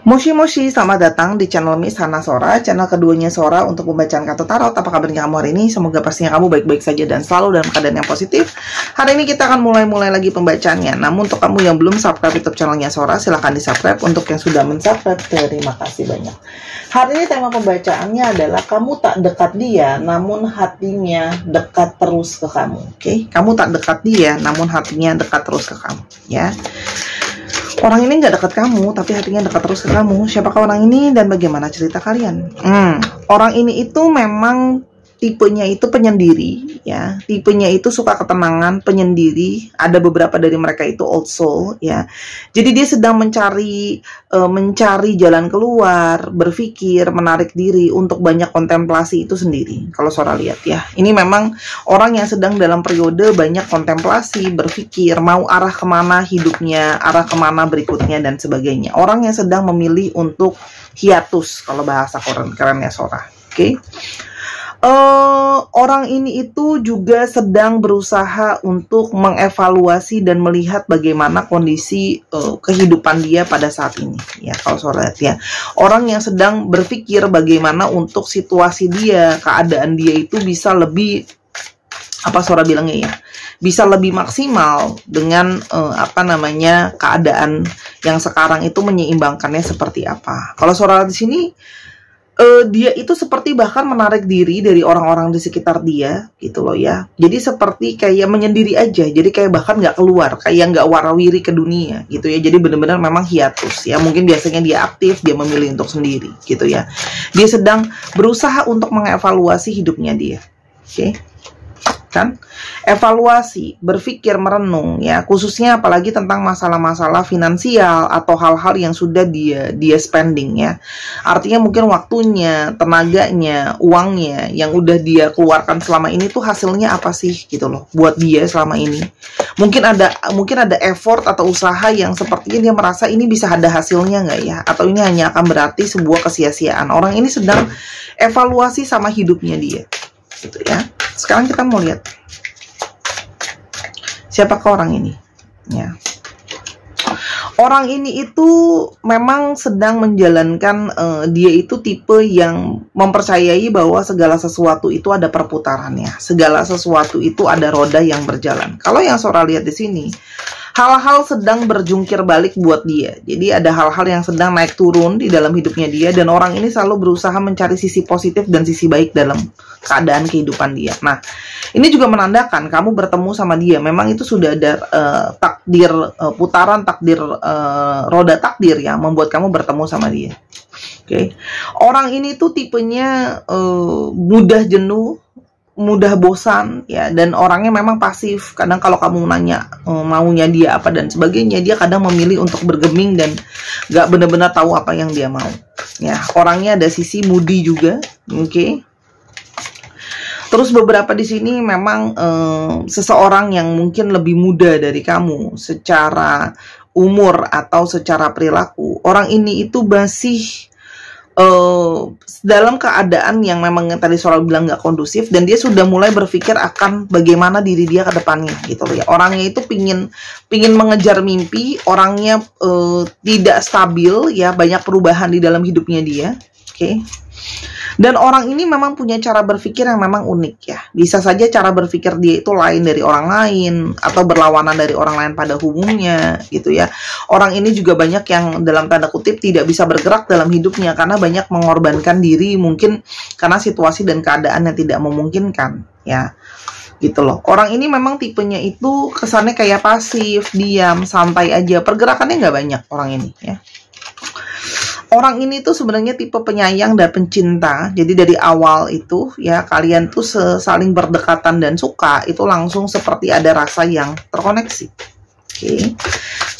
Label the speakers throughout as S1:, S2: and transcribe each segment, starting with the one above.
S1: Moshi Moshi, selamat datang di channel Miss Hana Sora, channel keduanya Sora untuk pembacaan kartu tarot. Apa kabarnya kamu hari ini? Semoga pastinya kamu baik-baik saja dan selalu dalam keadaan yang positif. Hari ini kita akan mulai lagi pembacaannya. Namun untuk kamu yang belum subscribe YouTube channelnya Sora, silahkan di subscribe. Untuk yang sudah mensubscribe, terima kasih banyak. Hari ini tema pembacaannya adalah kamu tak dekat dia, namun hatinya dekat terus ke kamu. Oke, kamu tak dekat dia, namun hatinya dekat terus ke kamu. Ya. Orang ini nggak dekat kamu, tapi hatinya dekat terus ke kamu. Siapakah orang ini dan bagaimana cerita kalian? Orang ini itu memang tipenya itu penyendiri, ya. Tipenya itu suka ketenangan, penyendiri. Ada beberapa dari mereka itu old soul, ya. Jadi dia sedang mencari jalan keluar, berpikir, menarik diri untuk banyak kontemplasi itu sendiri. Kalau Sora lihat, ya, ini memang orang yang sedang dalam periode banyak kontemplasi, berpikir mau arah kemana hidupnya, arah kemana berikutnya dan sebagainya. Orang yang sedang memilih untuk hiatus, kalau bahasa kerennya Sora. Oke. Orang ini itu juga sedang berusaha untuk mengevaluasi dan melihat bagaimana kondisi kehidupan dia pada saat ini, ya. Kalau Sora lihat, ya, orang yang sedang berpikir bagaimana untuk situasi dia, keadaan dia itu bisa lebih, apa Sora bilangnya, ya, bisa lebih maksimal dengan keadaan yang sekarang itu menyeimbangkannya seperti apa. Kalau Sora di sini, dia itu seperti bahkan menarik diri dari orang-orang di sekitar dia, gitu loh, ya. Jadi seperti kayak menyendiri aja, jadi kayak bahkan nggak keluar, kayak nggak warawiri ke dunia, gitu ya. Jadi benar-benar memang hiatus, ya. Mungkin biasanya dia aktif, dia memilih untuk sendiri, gitu ya. Dia sedang berusaha untuk mengevaluasi hidupnya dia, oke? Kan? Evaluasi, berpikir, merenung, ya, khususnya apalagi tentang masalah-masalah finansial atau hal-hal yang sudah dia spending, ya. Artinya mungkin waktunya, tenaganya, uangnya yang udah dia keluarkan selama ini tuh hasilnya apa sih, gitu loh, buat dia selama ini. Mungkin ada effort atau usaha yang sepertinya dia merasa ini bisa ada hasilnya nggak, ya, atau ini hanya akan berarti sebuah kesia-siaan. Orang ini sedang evaluasi sama hidupnya dia, gitu ya. Sekarang kita mau lihat siapakah orang ini, ya. Orang ini itu memang sedang menjalankan, dia itu tipe yang mempercayai bahwa segala sesuatu itu ada perputarannya, segala sesuatu itu ada roda yang berjalan. Kalau yang Sora lihat di sini, hal-hal sedang berjungkir balik buat dia. Jadi ada hal-hal yang sedang naik turun di dalam hidupnya dia, dan orang ini selalu berusaha mencari sisi positif dan sisi baik dalam keadaan kehidupan dia. Nah, ini juga menandakan kamu bertemu sama dia. Memang itu sudah ada takdir, putaran takdir, roda takdir yang membuat kamu bertemu sama dia. Oke. Orang ini tuh tipenya mudah jenuh, mudah bosan, ya, dan orangnya memang pasif. Kadang kalau kamu nanya maunya dia apa dan sebagainya, dia kadang memilih untuk bergeming dan gak benar-benar tahu apa yang dia mau, ya. Orangnya ada sisi moody juga, oke. Terus beberapa di sini memang seseorang yang mungkin lebih muda dari kamu secara umur atau secara perilaku. Orang ini itu masih dalam keadaan yang memang tadi Sora bilang nggak kondusif, dan dia sudah mulai berpikir akan bagaimana diri dia ke depannya, gitu loh, ya. Orangnya itu pingin mengejar mimpi, orangnya tidak stabil, ya, banyak perubahan di dalam hidupnya dia, oke. Dan orang ini memang punya cara berpikir yang memang unik, ya. Bisa saja cara berpikir dia itu lain dari orang lain atau berlawanan dari orang lain pada umumnya, gitu ya. Orang ini juga banyak yang dalam tanda kutip tidak bisa bergerak dalam hidupnya karena banyak mengorbankan diri, mungkin karena situasi dan keadaan yang tidak memungkinkan, ya. Gitu loh. Orang ini memang tipenya itu kesannya kayak pasif, diam, santai aja. Pergerakannya nggak banyak orang ini, ya. Orang ini tuh sebenarnya tipe penyayang dan pencinta. Jadi dari awal itu, ya, kalian tuh saling berdekatan dan suka, itu langsung seperti ada rasa yang terkoneksi. Oke.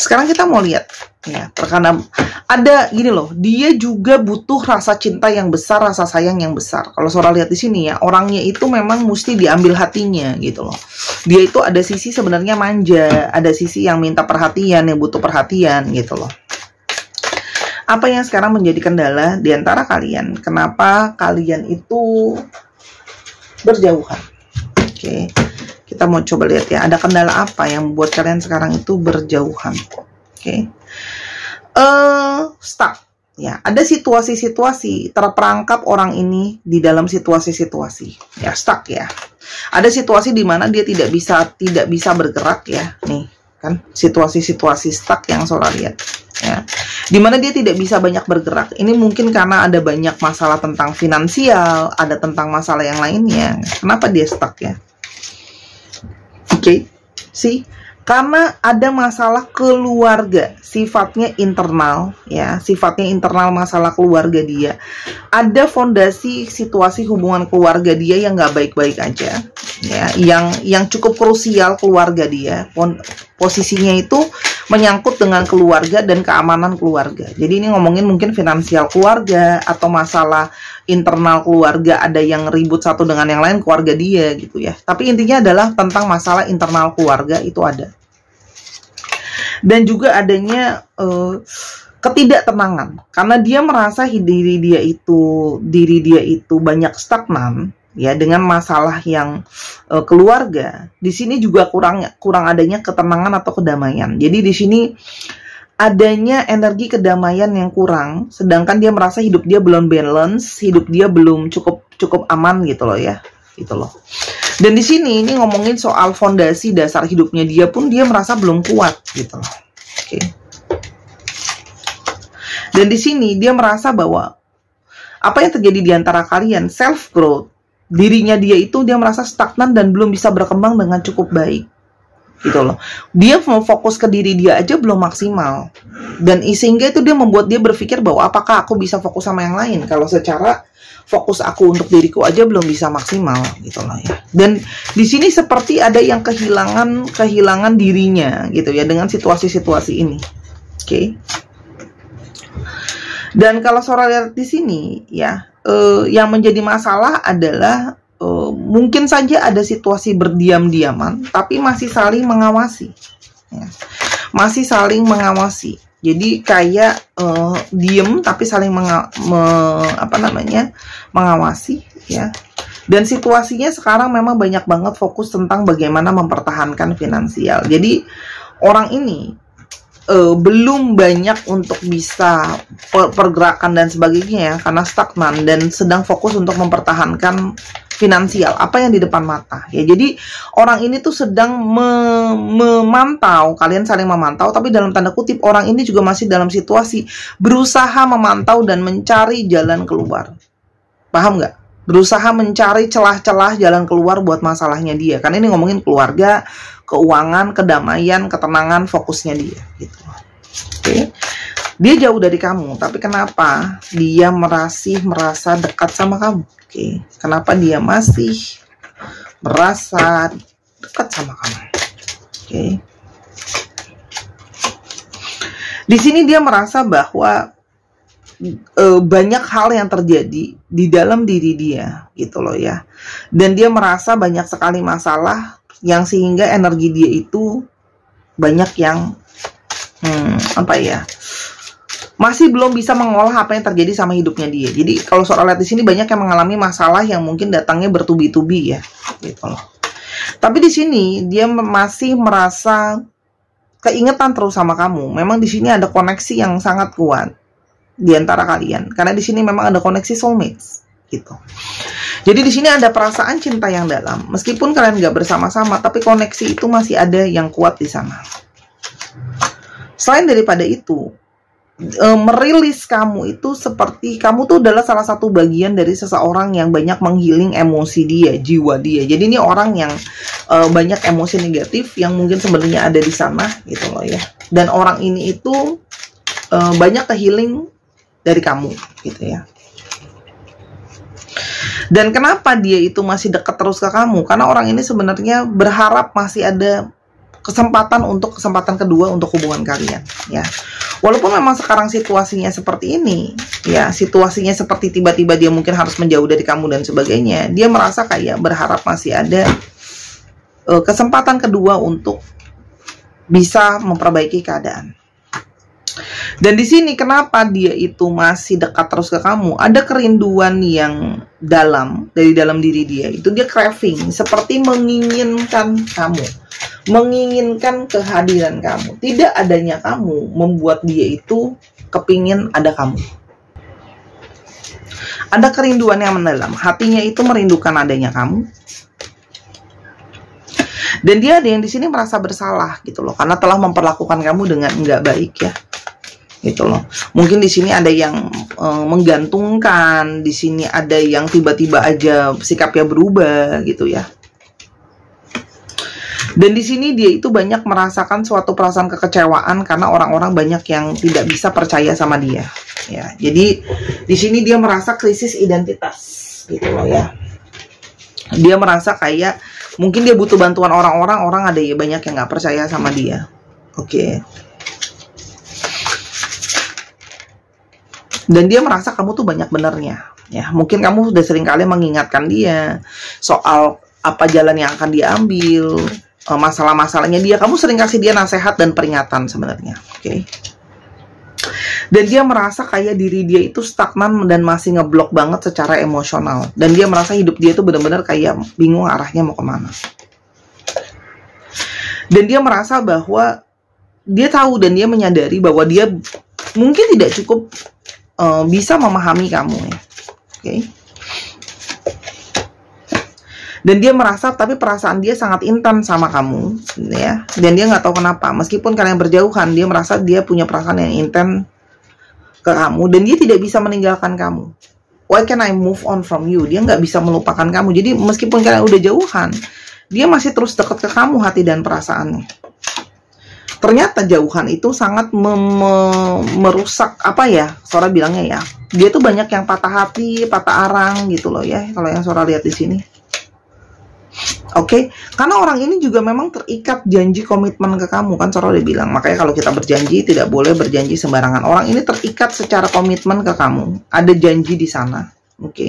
S1: Sekarang kita mau lihat, ya, terkadang ada gini loh, dia juga butuh rasa cinta yang besar, rasa sayang yang besar. Kalau Sora lihat di sini, ya, orangnya itu memang mesti diambil hatinya, gitu loh. Dia itu ada sisi sebenarnya manja, ada sisi yang minta perhatian, yang butuh perhatian, gitu loh. Apa yang sekarang menjadi kendala di antara kalian? Kenapa kalian itu berjauhan? Oke, kita mau coba lihat, ya, ada kendala apa yang membuat kalian sekarang itu berjauhan? Oke, stuck. Ya, ada situasi-situasi terperangkap orang ini di dalam situasi-situasi. Ya, stuck ya. Ada situasi di mana dia tidak bisa bergerak ya. Nih, kan situasi-situasi stuck yang Sora lihat. Ya. Di mana dia tidak bisa banyak bergerak. Ini mungkin karena ada banyak masalah tentang finansial, ada tentang masalah yang lainnya. Kenapa dia stuck ya? Oke. See? Karena ada masalah keluarga, sifatnya internal ya, sifatnya internal masalah keluarga dia. Ada fondasi situasi hubungan keluarga dia yang nggak baik-baik aja ya, yang cukup krusial keluarga dia. Posisinya itu menyangkut dengan keluarga dan keamanan keluarga. Jadi ini ngomongin mungkin finansial keluarga atau masalah internal keluarga, ada yang ribut satu dengan yang lain keluarga dia gitu ya. Tapi intinya adalah tentang masalah internal keluarga itu ada. Dan juga adanya ketidaktenangan karena dia merasa diri dia itu banyak stagnan ya dengan masalah yang keluarga. Di sini juga kurang adanya ketenangan atau kedamaian. Jadi di sini adanya energi kedamaian yang kurang, sedangkan dia merasa hidup dia belum balance, hidup dia belum cukup aman gitu loh ya, gitu loh. Dan di sini ini ngomongin soal fondasi dasar hidupnya dia pun dia merasa belum kuat gitu loh. Oke. Dan di sini dia merasa bahwa apa yang terjadi di antara kalian, self growth, dirinya dia itu dia merasa stagnan dan belum bisa berkembang dengan cukup baik. Gitu loh. Dia mau fokus ke diri dia aja belum maksimal. Dan sehingga itu dia membuat dia berpikir bahwa apakah aku bisa fokus sama yang lain kalau secara fokus aku untuk diriku aja belum bisa maksimal gitu loh ya. Dan di sini seperti ada yang kehilangan dirinya gitu ya dengan situasi-situasi ini. Oke. Dan kalau Sora lihat di sini ya, yang menjadi masalah adalah mungkin saja ada situasi berdiam-diaman tapi masih saling mengawasi ya. Masih saling mengawasi. Jadi kayak diem tapi saling mengawasi ya. Dan situasinya sekarang memang banyak banget fokus tentang bagaimana mempertahankan finansial. Jadi orang ini belum banyak untuk bisa pergerakan dan sebagainya ya, karena stagnan dan sedang fokus untuk mempertahankan finansial apa yang di depan mata ya. Jadi orang ini tuh sedang memantau, kalian saling memantau, tapi dalam tanda kutip orang ini juga masih dalam situasi berusaha memantau dan mencari jalan keluar. Paham nggak? Berusaha mencari celah-celah jalan keluar buat masalahnya dia. Karena ini ngomongin keluarga, keuangan, kedamaian, ketenangan, fokusnya dia gitu. Oke. Dia jauh dari kamu, tapi kenapa dia masih merasa dekat sama kamu? Oke. Kenapa dia masih merasa dekat sama kamu? Oke. Di sini dia merasa bahwa banyak hal yang terjadi di dalam diri dia gitu loh ya. Dan dia merasa banyak sekali masalah yang sehingga energi dia itu banyak yang masih belum bisa mengolah apa yang terjadi sama hidupnya dia. Jadi kalau Sora lihat di sini banyak yang mengalami masalah yang mungkin datangnya bertubi-tubi ya, gitu loh. Tapi di sini dia masih merasa keingetan terus sama kamu. Memang di sini ada koneksi yang sangat kuat di antara kalian. Karena di sini memang ada koneksi soulmates, gitu. Jadi di sini ada perasaan cinta yang dalam. Meskipun kalian nggak bersama-sama, tapi koneksi itu masih ada yang kuat di sana. Selain daripada itu, merilis kamu itu seperti kamu tuh adalah salah satu bagian dari seseorang yang banyak menghealing emosi dia, jiwa dia. Jadi ini orang yang banyak emosi negatif yang mungkin sebenarnya ada di sana gitu loh ya. Dan orang ini itu banyak healing dari kamu gitu ya. Dan kenapa dia itu masih dekat terus ke kamu? Karena orang ini sebenarnya berharap masih ada kesempatan kedua untuk hubungan kalian ya. Walaupun memang sekarang situasinya seperti ini ya, situasinya seperti tiba-tiba dia mungkin harus menjauh dari kamu dan sebagainya, dia merasa kayak berharap masih ada kesempatan kedua untuk bisa memperbaiki keadaan. Dan di sini kenapa dia itu masih dekat terus ke kamu? Ada kerinduan yang dalam dari dalam diri dia. Itu dia craving, seperti menginginkan kamu, menginginkan kehadiran kamu. Tidak adanya kamu membuat dia itu kepingin ada kamu. Ada kerinduan yang mendalam. Hatinya itu merindukan adanya kamu. Dan dia ada yang di sini merasa bersalah gitu loh, karena telah memperlakukan kamu dengan nggak baik ya. Gitu loh. Mungkin di sini ada yang menggantungkan, di sini ada yang tiba-tiba aja sikapnya berubah gitu ya. Dan di sini dia itu banyak merasakan suatu perasaan kekecewaan karena orang-orang banyak yang tidak bisa percaya sama dia. Ya, jadi di sini dia merasa krisis identitas, gitu loh ya. Dia merasa kayak mungkin dia butuh bantuan orang-orang, orang ada ya banyak yang nggak percaya sama dia. Oke. Dan dia merasa kamu tuh banyak benernya. Ya, mungkin kamu sudah sering kali mengingatkan dia soal apa jalan yang akan diambil, masalah-masalahnya dia. Kamu sering kasih dia nasihat dan peringatan sebenarnya. Oke. Dan dia merasa kayak diri dia itu stagnan dan masih ngeblok banget secara emosional. Dan dia merasa hidup dia itu benar-benar kayak bingung arahnya mau kemana. Dan dia merasa bahwa dia tahu dan dia menyadari bahwa dia mungkin tidak cukup bisa memahami kamu ya. Oke. Dan dia merasa tapi perasaan dia sangat intens sama kamu ya. Dan dia nggak tahu kenapa. Meskipun kalian berjauhan, dia merasa dia punya perasaan yang intens ke kamu dan dia tidak bisa meninggalkan kamu. Why can I move on from you? Dia nggak bisa melupakan kamu. Jadi meskipun kalian udah jauhan, dia masih terus dekat ke kamu hati dan perasaannya. Ternyata jauhan itu sangat merusak apa ya? Sora bilangnya ya. Dia tuh banyak yang patah hati, patah arang gitu loh ya. Kalau yang Sora lihat di sini. Oke, karena orang ini juga memang terikat janji komitmen ke kamu kan, Sora udah bilang. Makanya kalau kita berjanji tidak boleh berjanji sembarangan. Orang ini terikat secara komitmen ke kamu, ada janji di sana, oke.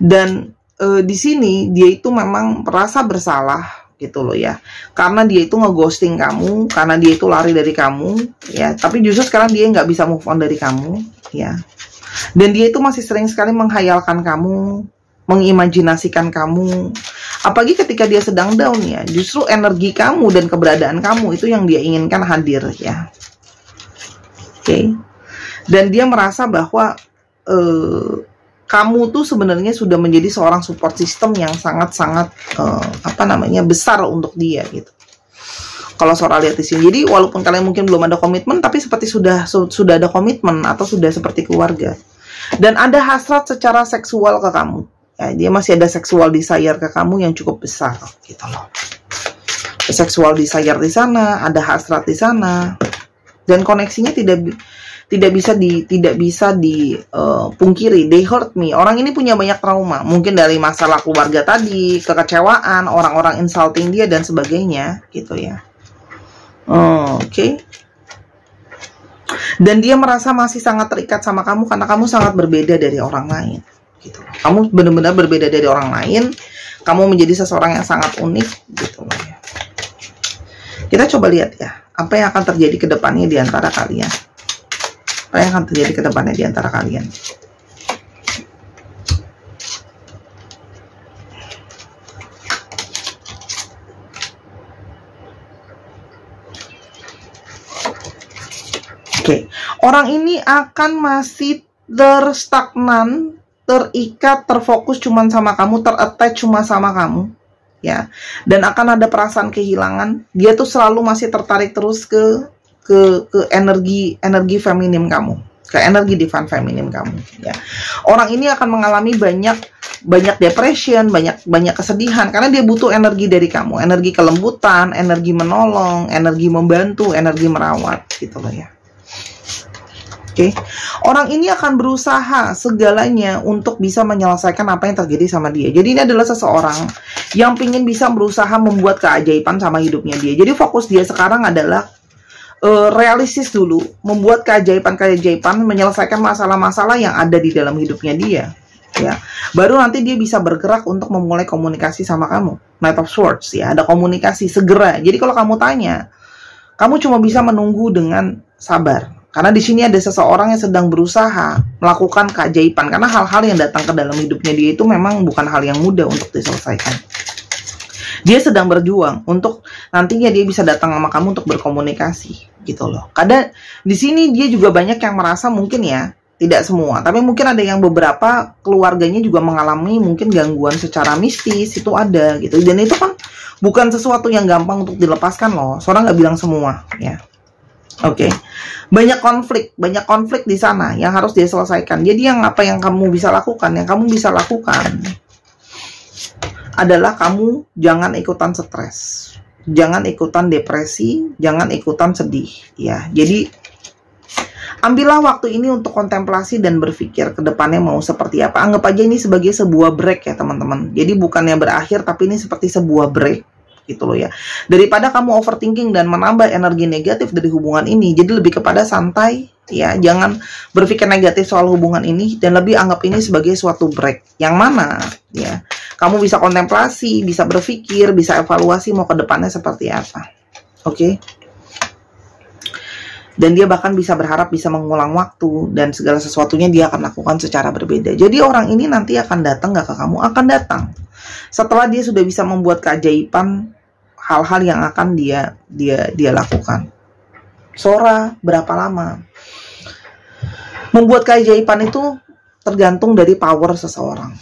S1: Dan di sini dia itu memang merasa bersalah gitu loh ya, karena dia itu ngeghosting kamu, karena dia itu lari dari kamu ya. Tapi justru sekarang dia nggak bisa move on dari kamu ya. Dan dia itu masih sering sekali menghayalkan kamu, mengimajinasikan kamu. Apalagi ketika dia sedang down ya, justru energi kamu dan keberadaan kamu itu yang dia inginkan hadir ya. Oke. Dan dia merasa bahwa kamu tuh sebenarnya sudah menjadi seorang support system yang sangat-sangat besar untuk dia gitu. Kalau Sora lihat di sini. Jadi walaupun kalian mungkin belum ada komitmen, tapi seperti sudah ada komitmen atau sudah seperti keluarga. Dan ada hasrat secara seksual ke kamu. Ya, dia masih ada sexual desire ke kamu yang cukup besar gitu loh. Sexual desire di sana, ada hasrat di sana. Dan koneksinya tidak bisa dipungkiri. They hurt me. Orang ini punya banyak trauma, mungkin dari masalah keluarga tadi, kekecewaan, orang-orang insulting dia dan sebagainya gitu ya. Oke. Dan dia merasa masih sangat terikat sama kamu karena kamu sangat berbeda dari orang lain. Gitu. Kamu benar-benar berbeda dari orang lain. Kamu menjadi seseorang yang sangat unik gitu loh ya. Kita coba lihat ya, apa yang akan terjadi ke depannya di antara kalian. Apa yang akan terjadi ke depannya di antara kalian. Oke. Orang ini akan masih terstagnan, terikat, terfokus cuman sama kamu, terattach cuma sama kamu ya. Dan akan ada perasaan kehilangan. Dia tuh selalu masih tertarik terus ke energi feminim kamu, ke energi divine feminim kamu ya. Orang ini akan mengalami banyak depression, banyak kesedihan karena dia butuh energi dari kamu, energi kelembutan, energi menolong, energi membantu, energi merawat gitu loh ya. Oke. Orang ini akan berusaha segalanya untuk bisa menyelesaikan apa yang terjadi sama dia. Jadi ini adalah seseorang yang ingin bisa berusaha membuat keajaiban sama hidupnya dia. Jadi fokus dia sekarang adalah realistis dulu, membuat keajaiban, menyelesaikan masalah-masalah yang ada di dalam hidupnya dia. Ya, baru nanti dia bisa bergerak untuk memulai komunikasi sama kamu. Knight of Swords ya, ada komunikasi segera. Jadi kalau kamu tanya, kamu cuma bisa menunggu dengan sabar. Karena di sini ada seseorang yang sedang berusaha melakukan keajaiban. Karena hal-hal yang datang ke dalam hidupnya dia itu memang bukan hal yang mudah untuk diselesaikan. Dia sedang berjuang untuk nantinya dia bisa datang sama kamu untuk berkomunikasi gitu loh. Kadang di sini dia juga banyak yang merasa mungkin ya, tidak semua, tapi mungkin ada yang beberapa keluarganya juga mengalami mungkin gangguan secara mistis, itu ada gitu. Dan itu kan bukan sesuatu yang gampang untuk dilepaskan loh. Seorang nggak bilang semua ya. Oke. Banyak konflik di sana yang harus diselesaikan. Jadi apa yang kamu bisa lakukan? Yang kamu bisa lakukan adalah kamu jangan ikutan stres, jangan ikutan depresi, jangan ikutan sedih ya. Jadi ambillah waktu ini untuk kontemplasi dan berpikir ke depannya mau seperti apa. Anggap aja ini sebagai sebuah break ya teman-teman. Jadi bukannya berakhir, tapi ini seperti sebuah break gitu loh ya. Daripada kamu overthinking dan menambah energi negatif dari hubungan ini, jadi lebih kepada santai ya. Jangan berpikir negatif soal hubungan ini dan lebih anggap ini sebagai suatu break. Yang mana ya, kamu bisa kontemplasi, bisa berpikir, bisa evaluasi mau ke depannya seperti apa. Oke. Dan dia bahkan bisa berharap bisa mengulang waktu dan segala sesuatunya dia akan lakukan secara berbeda. Jadi orang ini nanti akan datang nggak ke kamu, akan datang setelah dia sudah bisa membuat keajaiban hal-hal yang akan dia lakukan. Sora berapa lama? Membuat keajaiban itu tergantung dari power seseorang.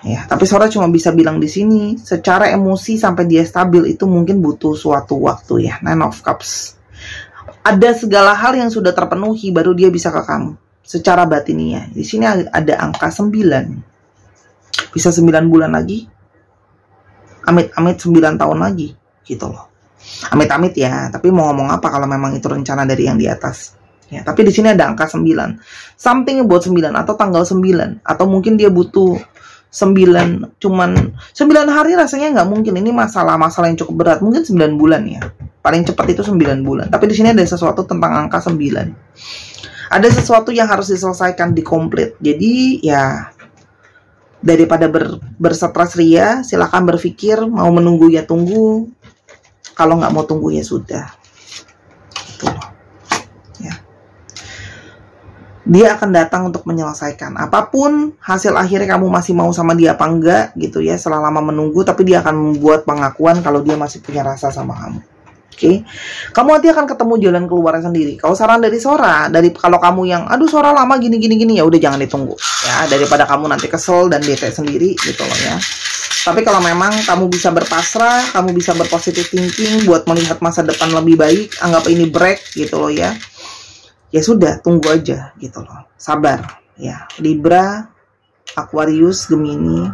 S1: Ya, tapi Sora cuma bisa bilang di sini secara emosi sampai dia stabil itu mungkin butuh suatu waktu ya. Nine of Cups. Ada segala hal yang sudah terpenuhi baru dia bisa ke kamu secara batiniah. Di sini ada angka 9. Bisa 9 bulan lagi. Amit-amit 9 tahun lagi gitu loh. Amit-amit ya, tapi mau ngomong apa kalau memang itu rencana dari yang di atas. Ya, tapi di sini ada angka 9. Something about 9 atau tanggal 9 atau mungkin dia butuh 9, cuman 9 hari rasanya nggak mungkin. Ini masalah yang cukup berat. Mungkin 9 bulan ya. Paling cepat itu 9 bulan. Tapi di sini ada sesuatu tentang angka 9. Ada sesuatu yang harus diselesaikan di komplit. Jadi ya daripada bersetres ria, silakan berpikir mau menunggu ya tunggu. Kalau nggak mau tunggu ya sudah. Gitu loh. Ya. Dia akan datang untuk menyelesaikan apapun hasil akhirnya, kamu masih mau sama dia apa enggak gitu ya. Setelah lama menunggu, tapi dia akan membuat pengakuan kalau dia masih punya rasa sama kamu. Oke, kamu nanti akan ketemu jalan keluarnya sendiri. Kalau saran dari Sora, kalau kamu yang aduh Sora lama gini ya udah jangan ditunggu ya, daripada kamu nanti kesel dan bete sendiri gitu loh ya. Tapi kalau memang kamu bisa berpasrah, kamu bisa berpositif thinking buat melihat masa depan lebih baik, anggap ini break gitu loh ya. Ya sudah, tunggu aja gitu loh. Sabar ya. Libra, Aquarius, Gemini,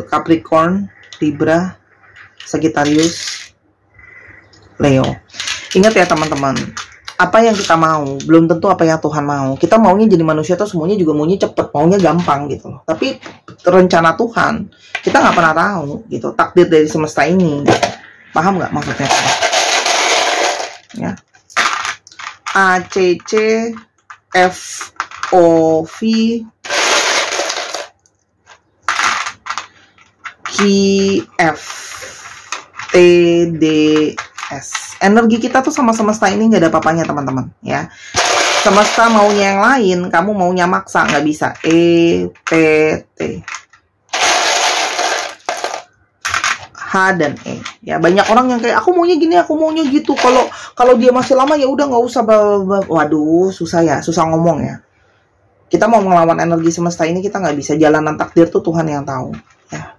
S1: Capricorn, Libra, Sagittarius, Leo. Ingat ya teman-teman, apa yang kita mau belum tentu apa yang Tuhan mau. Kita maunya jadi manusia tuh semuanya juga maunya cepet, maunya gampang gitu loh. Tapi rencana Tuhan kita nggak pernah tahu gitu. Takdir dari semesta ini, paham nggak maksudnya? Ya. A C C F O V F T D S. Energi kita tuh sama semesta ini nggak ada apa-apanya teman-teman ya. Semesta maunya yang lain, kamu maunya maksa, nggak bisa. E P T H dan E ya. Banyak orang yang kayak aku maunya gini, aku maunya gitu. Kalau dia masih lama ya udah nggak usah. Waduh, susah ya, susah ngomong ya. Kita mau melawan energi semesta ini, kita nggak bisa. Jalanan takdir tuh Tuhan yang tahu ya.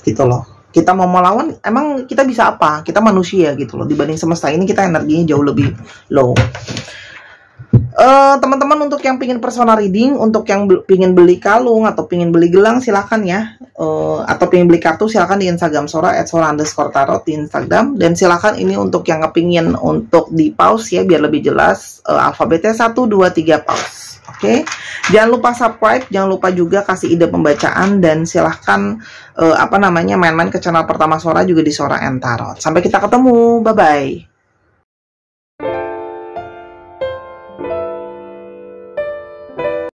S1: Gitu loh. Kita mau melawan, emang kita bisa apa? Kita manusia gitu loh. Dibanding semesta ini kita energinya jauh lebih low. Teman-teman untuk yang pingin personal reading, untuk yang pingin beli kalung atau pingin beli gelang silahkan ya. Atau pingin beli kartu silahkan di Instagram Sora @sora_tarot di Instagram. Dan silahkan ini untuk yang kepingin untuk di pause ya biar lebih jelas. Alfabetnya 1, 2, 3 pause. Oke, jangan lupa subscribe, jangan lupa juga kasih ide pembacaan, dan silahkan main-main ke channel pertama Sora juga di Sora and Tarot. Sampai kita ketemu, bye bye.